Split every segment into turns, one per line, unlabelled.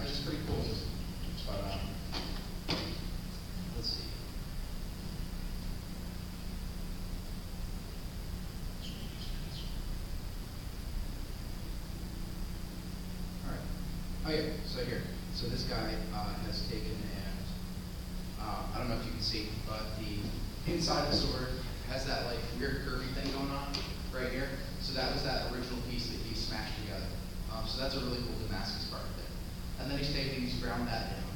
It's pretty cool. But let's see. All right. Oh yeah. So here. So this guy has taken and I don't know if you can see, but the inside of the sword has that like weird curvy thing going on right here. So that was that original piece that he smashed together. So that's a really cool Damascus part of it. And then he's ground that down.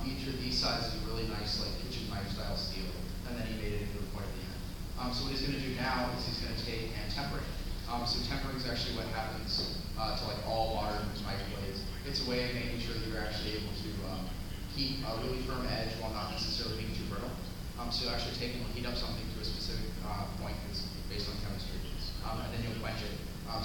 Each of these sides is a really nice like kitchen knife style steel, and then he made it into a point at the end. So what he's going to do now is he's going to take and temper it. So tempering is actually what happens to like all modern knife blades. It's a way of making sure that you're actually able to keep a really firm edge while not necessarily being too brittle. So you'll actually take and heat up something to a specific point that's based on chemistry, and then you'll quench it.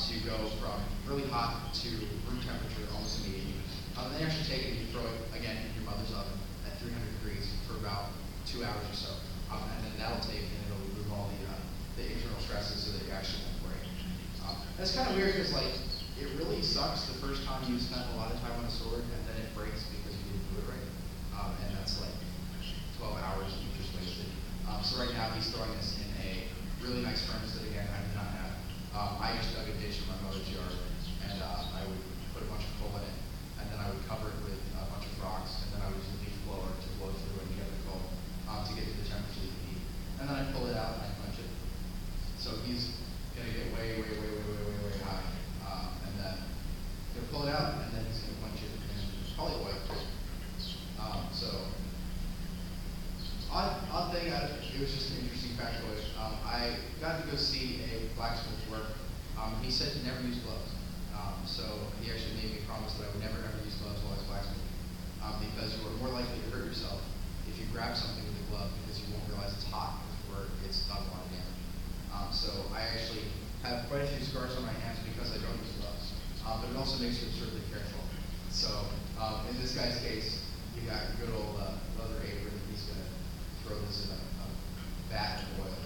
So you go from really hot to room temperature almost immediately. Then you actually take it and you throw it again in your mother's oven at 300 degrees for about 2 hours or so. And then that'll take and it'll remove all the internal stresses so that you actually won't break. That's kind of weird because like it really sucks the first time you spend a lot of time on a sword and then it breaks because you didn't do it right. And that's like 12 hours you just wasted. So right now he's throwing this in a really nice furnace that again I do not have. I just dug a ditch in my mother's yard and I would put a bunch of coal in it and then I would cover it with a bunch of rocks and then I would use a leaf blower to blow through and get the coal to get to the temperature that you need. And then I pull it out and I punch it. So he's going to get way high. And then he'll pull it out and then he's going to punch it in poly oil. So odd thing, it was just an interesting factoid. I got to go see a blacksmith work. He said to never use gloves. So he actually made me promise that I would never ever use gloves while I was blacksmithing. Because you are more likely to hurt yourself if you grab something with a glove because you won't realize it's hot before it's done a lot of damage. So I actually have quite a few scars on my hands because I don't use gloves. But it also makes you absurdly careful. So in this guy's case, you got good old leather apron. He's going to throw this in a vat of oil.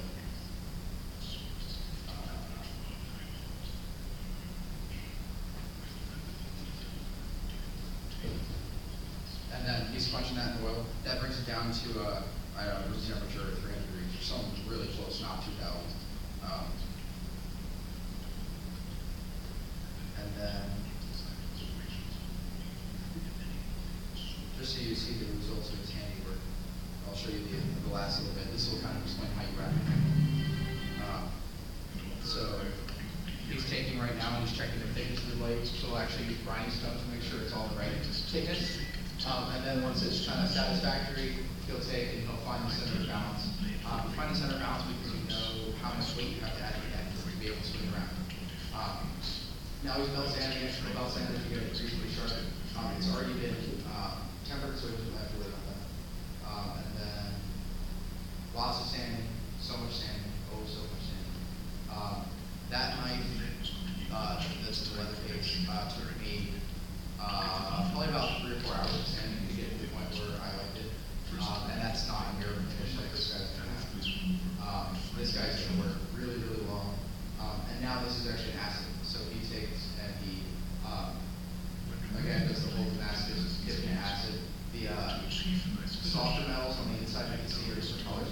And then he's punching that in oil. That brings it down to room temperature at 300 degrees, or something really close, not too loud. And then, just so you see the results of his handiwork, I'll show you the last little bit. This will kind of explain how you wrap it. So he's taking right now and he's checking the thickness of the blade. So he'll actually use grinding stone to make sure it's all the right thickness. And then once it's kind of satisfactory, he'll take and he'll find the center of balance. You find the center of balance because you know how much weight you have to add to the end to be able to swing around. Now he's belt sanding it. The belt sander to get it reasonably sharp. It's already been tempered, so he doesn't have to worry about that. And then lots of sanding, so much sanding, oh so much sanding. That knife, this is the leather case, took me probably about 3 or 4 hours of sanding to get to the point where I liked it. And that's not a mirror finish like this guy's going to have. This guy's going to work really long. And now this is actually acid. So he takes and he, again, does the whole Damascus, giving it acid. The softer metals on the inside, you can see here, different colors.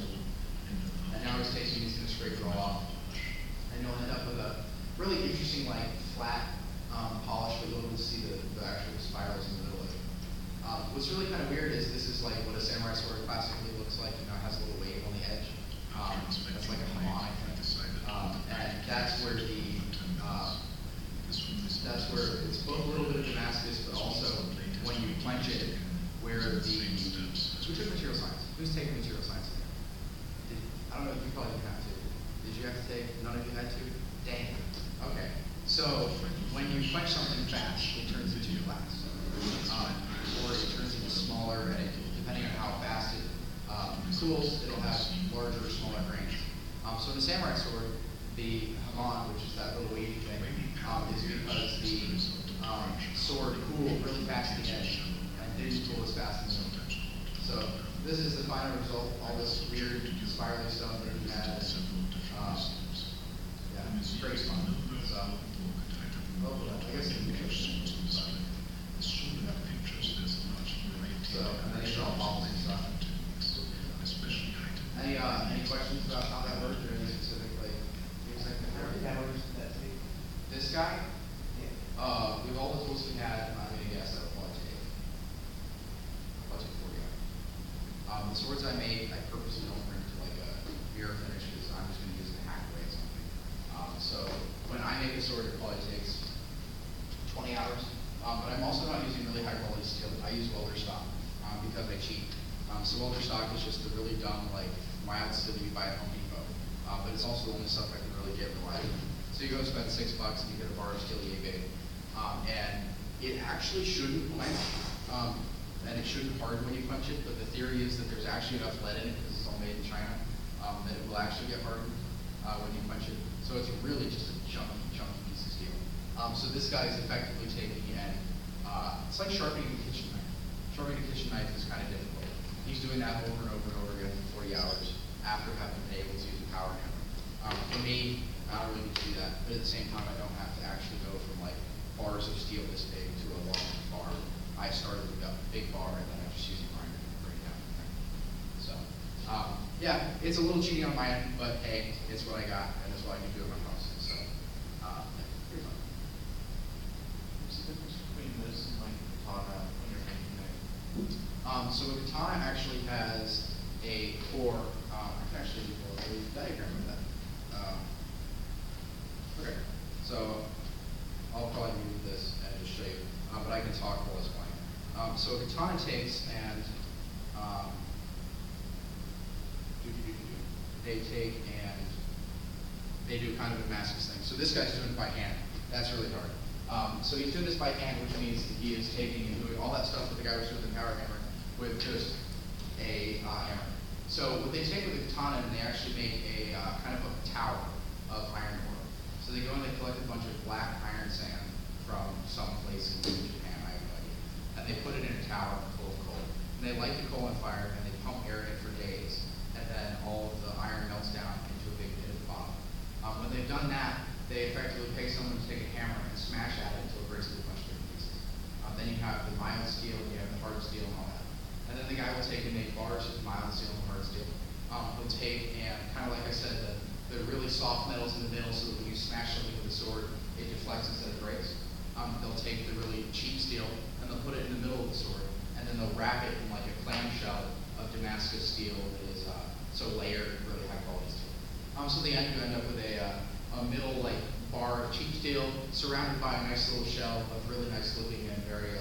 And now he's taking, he's going to scrape it all off. And you'll end up with a really interesting, like, flat polish, but you'll be able to see the actual spirals in the middle of it. What's really kind of weird is this is like what a samurai sword classically looks like. You know, it has a little wave on the edge. That's like a harmonic thing. And that's where it's both a little bit of Damascus, but also when you quench it, where who took material science? Who's taking material science in here? I don't know if you probably didn't have to. Did you have to take? None of you had to? Dang. Okay. So when you quench something fast, it turns into glass. Or it turns into smaller, and depending on how fast it cools, it'll have larger or smaller grains. So in the samurai sword, the hamon, which is that little wavy thing, is because the sword cooled really fast at the edge and didn't cool as fast in the middle. So this is the final result, all this weird spiraling stuff that he had. Yeah, it's pretty fun. So, I guess The swords I make, I purposely don't bring to like a mirror finish because I'm just going to use it to hack away at something. So when I make a sword, it probably takes 20 hours. But I'm also not using really high quality steel. I use welder stock because I cheat. So welder stock is just the really dumb, like mild steel you buy at Home Depot. But it's also the only stuff I can really get reliably. So you go spend $6 and you get a bar of steel yay big. And it actually shouldn't blanch. And it shouldn't harden when you punch it, but the theory is that there's actually enough lead in it because it's all made in China, that it will actually get hardened when you punch it. So it's really just a chunky piece of steel. So this guy is effectively taking and it's like sharpening a kitchen knife. Sharpening a kitchen knife is kind of difficult. He's doing that over and over and over again for 40 hours after having been able to use a power hammer. For me, I don't really need to do that, but at the same time, I don't have to actually go from like bars of steel this big to a long bar. I started with a big bar and then I'm just using grinder to bring it down from there. So, yeah, it's a little cheating on my end, but hey, it's what I got and it's what I can do in my house. So, yeah, pretty fun.
What's the difference between this and like katana when you're making it?
So a katana actually has a core. I can actually pull a diagram of that. Okay, so I'll probably move this and just show you, but I can talk while it's playing. So a katana takes and they take and they do kind of a Damascus thing. So this guy's doing it by hand. That's really hard. So he's doing this by hand, which means that he is taking and doing all that stuff that the guy was doing with the power hammer with just a hammer. So what they take with the katana and they actually make a kind of a tower of iron ore. So they go and they collect a bunch of black iron sand from some place in Japan, I have no idea. And they put it in a tower full of coal. And they light the coal on fire and they pump air in it for days. And then all of the iron melts down into a big pit at the bottom. When they've done that, they effectively pay someone to take a hammer and smash at it until it breaks into a bunch of different pieces. Then you have the mild steel, you have the hard steel and all that. And then the guy will take and make bars of mild steel and hard steel. He'll take and kind of like I said, the really soft metals in the middle so that when you smash something with a sword, it deflects instead of breaks. They'll take the really cheap steel and they'll put it in the middle of the sword, and then they'll wrap it in like a clamshell of Damascus steel that is so layered, really high quality steel. So at the end you end up with a middle like bar of cheap steel surrounded by a nice little shell of really nice looking and very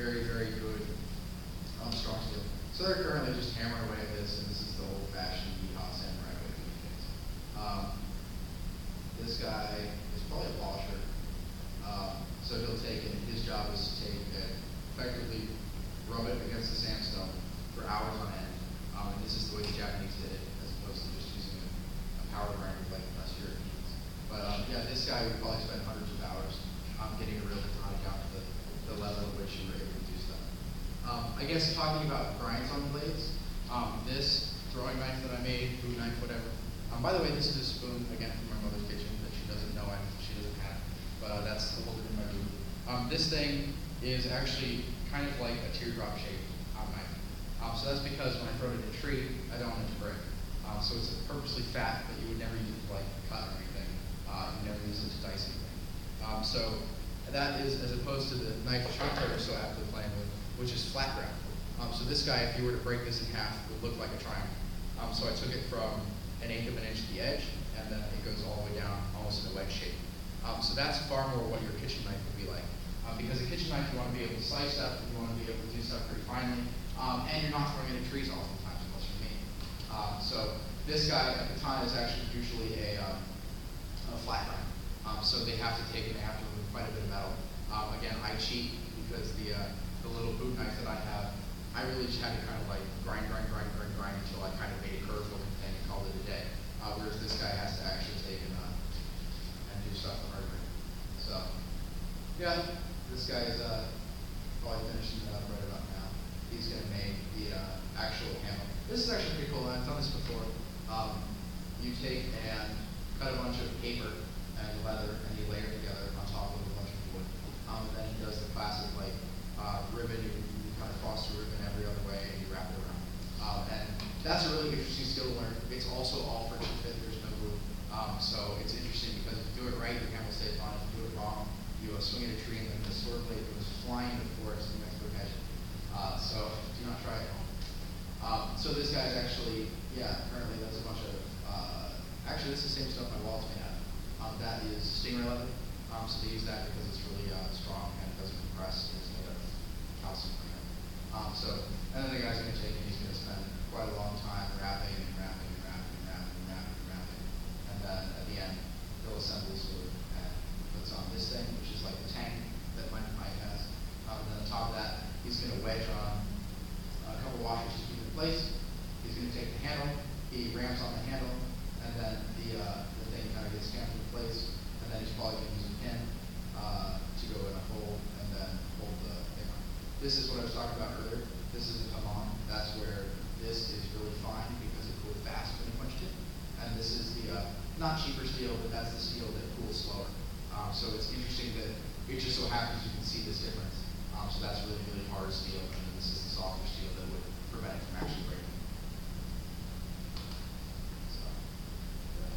good strong steel. So they're currently just hammering away at this, and this is the old-fashioned yeehaw samurai way of doing things. This guy is probably a polisher. So he'll take it, his job is to take and effectively rub it against the sandstone for hours on end. And this is the way the Japanese did it, as opposed to just using a power grinder like us Europeans. But yeah, this guy would probably spend hundreds of hours getting a real katana down to the level at which you were able to do stuff. I guess talking about grinds on blades, this throwing knife that I made, food knife, whatever. By the way, this is a spoon, again, from my mother's kitchen that she doesn't know she doesn't have, but that's the holder in my room. This thing is actually kind of like a teardrop shaped knife. So that's because when I throw it in a tree, I don't want it to break. So it's purposely fat, but you would never use it to like cut or anything. You never use it to dice anything. So that is as opposed to the knife Shotgun are so aptly playing with, which is flat ground. So this guy, if you were to break this in half, would look like a triangle. So I took it from 1/8 of an inch to the edge, and then it goes all the way down, almost in a wedge shape. So that's far more what your kitchen knife would be like. Because a kitchen knife, you want to be able to slice stuff, you want to be able to do stuff pretty finely, and you're not throwing it in trees oftentimes, unless you're me. So this guy, a katana, is actually usually a flat grind. So they have to take and they have to remove quite a bit of metal. Again, I cheat because the little boot knife that I have, I really just had to kind of like grind until I kind of made a curve looking thing and called it a day. Whereas this guy has to actually take and do stuff the hard way. So, yeah, this guy is probably finishing it up right about now. He's going to make the actual handle. This is actually pretty cool. I've done this before. You take and cut a bunch of paper and leather and you layer it together on top of a bunch of wood. And then he does the classic like ribbon. You kind of cross the ribbon every other way and you wrap it around. And that's a really interesting skill to learn. It's also all friction fit. There's no glue. So it's interesting because if you do it right, your hand will stay on. If you do it wrong, you swing at a tree and then the sword blade goes flying in the forest and you have to go catch it. So do not try it at home. So this guy's actually, yeah, currently does a bunch of, actually this is the same stuff my wall's made out of. That is stingray leather. So they use that because it's really strong and it doesn't compress. It's made of calcium. So, and then the guy's going to take and he's going to spend quite a long time wrapping and wrapping and wrapping and wrapping and wrapping and wrapping. And then at the end, he'll assemble the sword and puts on this thing, which is like the tank that my mic has. And then on top of that, he's going to wedge on a couple washers to keep it in place. He's going to take the handle, he ramps on the handle, and then the thing kind of gets stamped in place. And then he's probably going to use a pin to go in a hole and then hold the thing on. This is what I was talking about earlier. This is a come on. That's where this is really fine because it cools fast when you punched it. And this is the, not cheaper steel, but that's the steel that cools slower. So it's interesting that it just so happens you can see this difference. So that's really, really hard steel, and then this is the softer steel that would prevent it from actually breaking. So, yeah.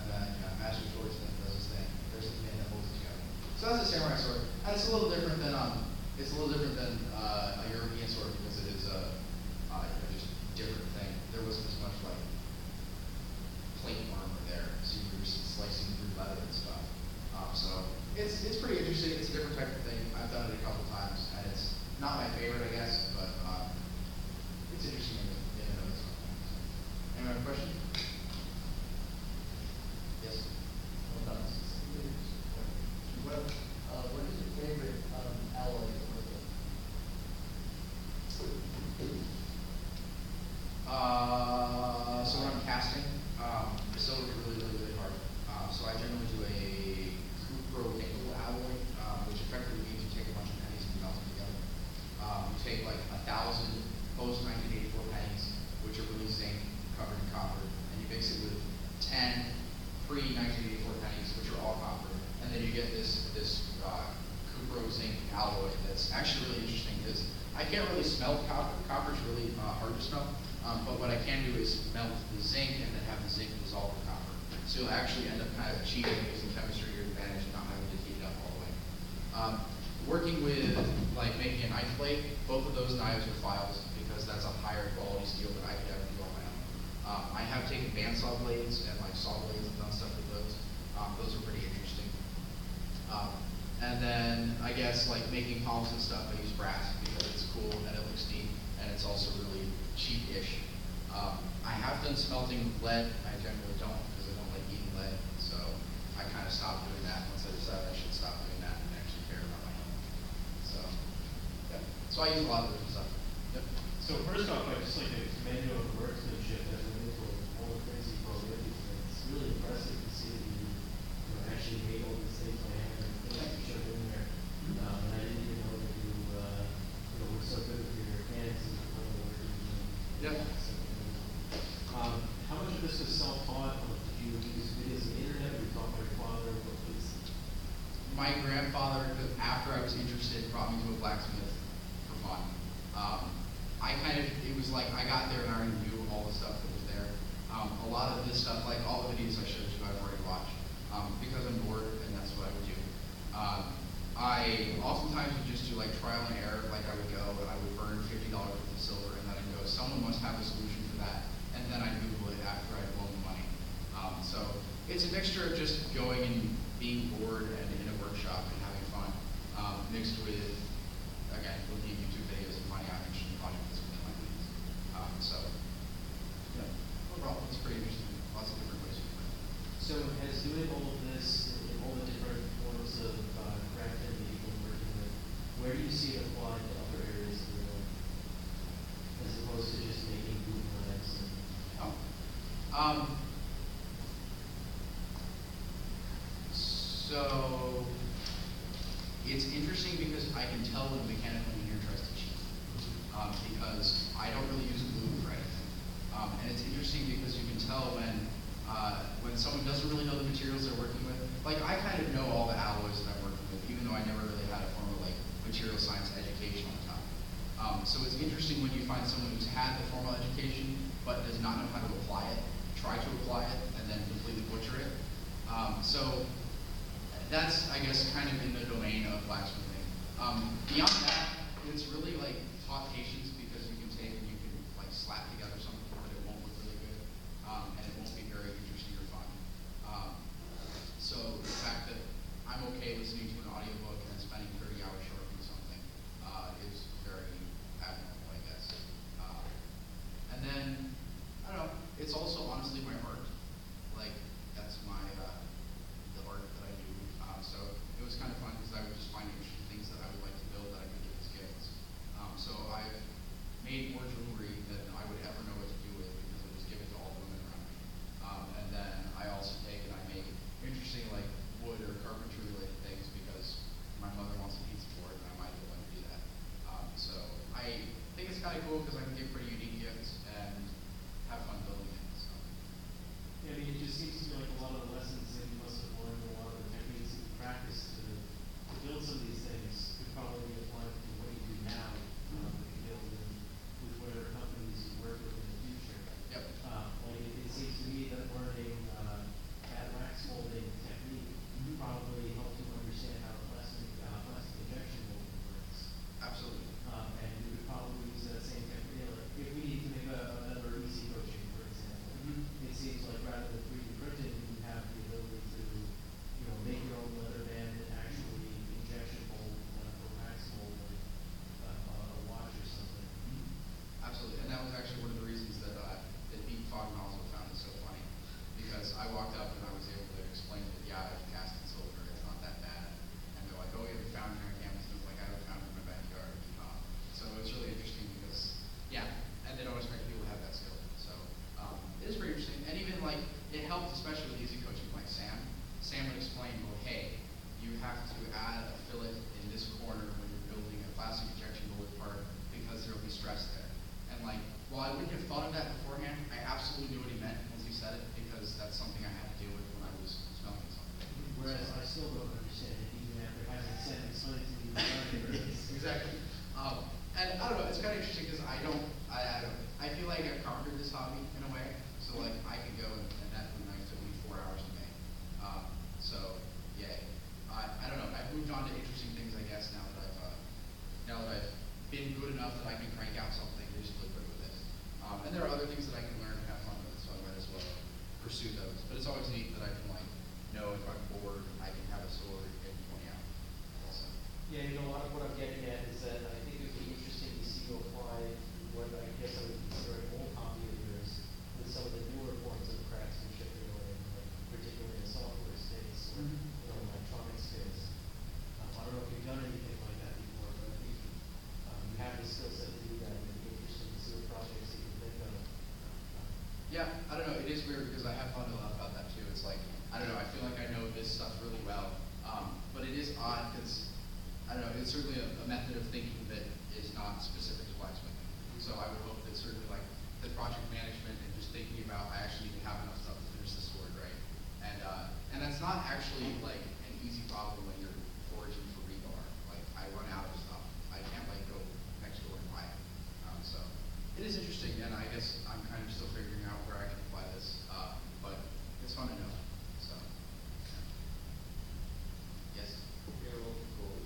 And then, Master Swordsman does his thing. There's the pin that holds it together. So that's a samurai sword, and it's a little different than a European sword because it is just a different thing. There wasn't as much like plate armor there, so you were slicing through leather and stuff. So it's pretty interesting. It's a different type of thing. I've done it a couple times, and it's not my favorite, I guess, but it's interesting in and of itself. Anyone have a question? Yes.
What is your favorite alloy to work with?
So when I'm casting, the silver is really, really, really hard. So I generally do a cupro nickel alloy, which effectively means you take a bunch of pennies and melt them together. You take like 1,000 post-1984 pennies, which are really zinc covered in copper, and you mix it with 10 pre-1984 pennies, which are all copper, and then you get this cupro zinc alloy that's actually really interesting because I can't really smelt copper. Copper's really hard to smelt, but what I can do is melt the zinc and then have the zinc dissolve the copper. So you'll actually end up kind of cheating using chemistry to your advantage and not having to heat it up all the way. Working with like making a knife blade, both of those knives are files because that's a higher quality steel than I could ever do on my own. I have taken bandsaw blades and like saw blades and done stuff with those. Those are pretty interesting. And then I guess like making palms and stuff, I use brass because it's cool and it looks neat and it's also really cheap-ish. I have done smelting lead. I generally don't because I don't like eating lead. So I kind of stopped doing that once I decided I should stop doing that and actually care about my own. So, yeah. So I use a lot of different stuff. Yep.
So first off, I just like to commend you on the workmanship as a mentor, all the things you brought in. It's really impressive to see that you actually made all these things by hand and things that you showed in there. And I didn't even know that you were so good with your hands and the work that you did.
Yep.
How much of this was self-taught? Did you use videos on the internet? Were you taught by your father? What was?
My grandfather, after I was interested, brought me to a blacksmith for fun. It was like I got there and I already knew all the stuff that was there. A lot of this stuff, like all the videos I showed you, I've already watched because I'm bored and that's what I would do. I oftentimes would just do like trial and error, like I would go and I would burn $50 worth of silver and then I'd go, someone must have a solution for that. And then I'd Google it after I'd blown the money. So it's a mixture of just going and being bored and in a workshop and having fun, mixed with, again, looking at YouTube videos and finding out interesting projects and like these. So, yeah, overall, it's pretty interesting. Lots of different ways to do it.
So has doing all of this, all the different forms of crafting that you've been working with, where do you see it applied to other areas of the world? As opposed to just making boot knives and
so it's interesting because I can tell when a mechanical engineer tries to cheat because I don't really use glue for anything. And it's interesting because you can tell when someone doesn't really know the materials they're working with. Like I kind of know all the alloys that I'm working with, even though I never really had a formal like material science education on the topic. So it's interesting when you find someone who's had the formal education but does not know how to apply it, try to apply it, and then completely butcher it. So that's, I guess, kind of in the domain of blacksmithing. Beyond that, it's really like taught patience because you can take and you can cool because I can give pretty unique gifts and have fun building it, so.
Yeah, I mean, it just seems to me like a lot of the lessons that you must have learned, a lot of the techniques that you practice to build some of these things could probably be applied to what you do now, that you build with whatever companies you work with in the future.
Yep.
Like it seems to me that learning that wax molding technique probably helps you understand how plastic injection molding works.
Absolutely.
And you could probably use that same technique. Like if we need to make another easy coaching, for example, it seems like rather than 3D printing, you have the ability to, make your own leather band and actually injection mold or wax mold like a watch or something.
Absolutely, and that was actually one of the reasons that Pete Fogg also found it so funny, because I walked up and I was able to explain that, yeah, I've cast in silver, it's not that bad, and they're like, oh, you have a foundry on campus, and I was like, I have a foundry in my backyard. So it's really interesting because, yeah, and they don't expect people to have that skill, so it is pretty interesting, and even like, it helped especially with easy coaching like Sam. Sam would explain, well, hey, you have to add a fillet in this corner when you're building a plastic injection molded part because there will be stress there. And like, while I wouldn't have thought of that beforehand, I absolutely knew what he meant once he said it because that's something I had to deal with when I was smelling something.
Whereas I still don't understand it even after having said explained to me.
Exactly. And I don't know, it's kind of interesting because I feel like I've conquered this hobby in a way. So like I could go and that would nice took me 4 hours to make. So yay. I don't know. I've moved on to interesting things, I guess, now that I've been good enough that I can crank out something reasonably quick with it. And there are other things that I can learn and have fun with, so I might as well pursue those. But it's always neat that I can know if I'm bored, I can have a sword and point out. So.
Yeah, a lot of what I'm getting at is that I think it would be interesting to see you apply what I guess I would consider an old hobby of yours with some of the newer forms of craftsmanship you're doing, like particularly in the software space or electronic space. I don't know if you've done anything like that before, but I think you have the skill set to do that, and it'd be interesting to see what projects you can think of.
Yeah, I don't know. It is weird because I have thought a lot about that too. It's like, I don't know, I feel like I know this stuff really well. But it is odd because, I don't know, it's certainly a method of thinking that is not specific to blacksmithing. So I would hope that certainly like the project management and just thinking about, I actually need to have enough stuff to finish the sword, right? And that's not actually like an easy problem when you're foraging for rebar. Like I run out of stuff. I can't like go next door and buy it. So it is interesting, and I guess I'm kind of still figuring out where I can apply this, but it's fun to know. So, yeah. Yes.
You're working with gold.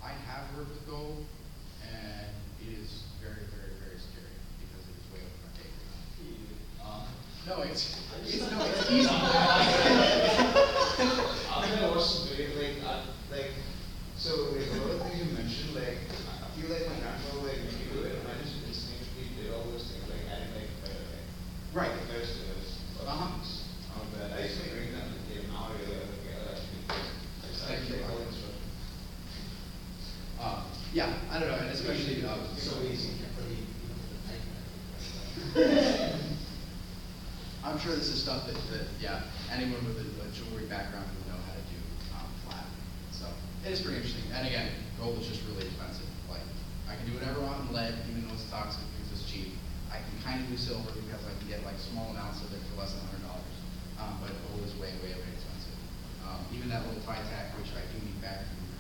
I have worked with gold, and it is very, very, very scary because it is way over my pay grade. No, it's easy.
I think I watched some video, so like a lot of things you mentioned, like I feel like my grandfather like made me do it, and I just instinctively did all those things, like adding like
Right.
vegetables, but I used to bring them to the game. Now I realize like yeah, actually
Thank you.
like all instructions.
Yeah, I don't know, and especially
So easy for the
I'm sure this is stuff that yeah, anyone with a jewelry background would know how to do flat. So it is pretty interesting. And again, gold is just really expensive. Like I can do whatever I want in lead, even though it's toxic because it's cheap. I can kind of do silver because I can get like small amounts of it for less than $100. But gold is way, way, way expensive. Even that little Titac, which I do need back from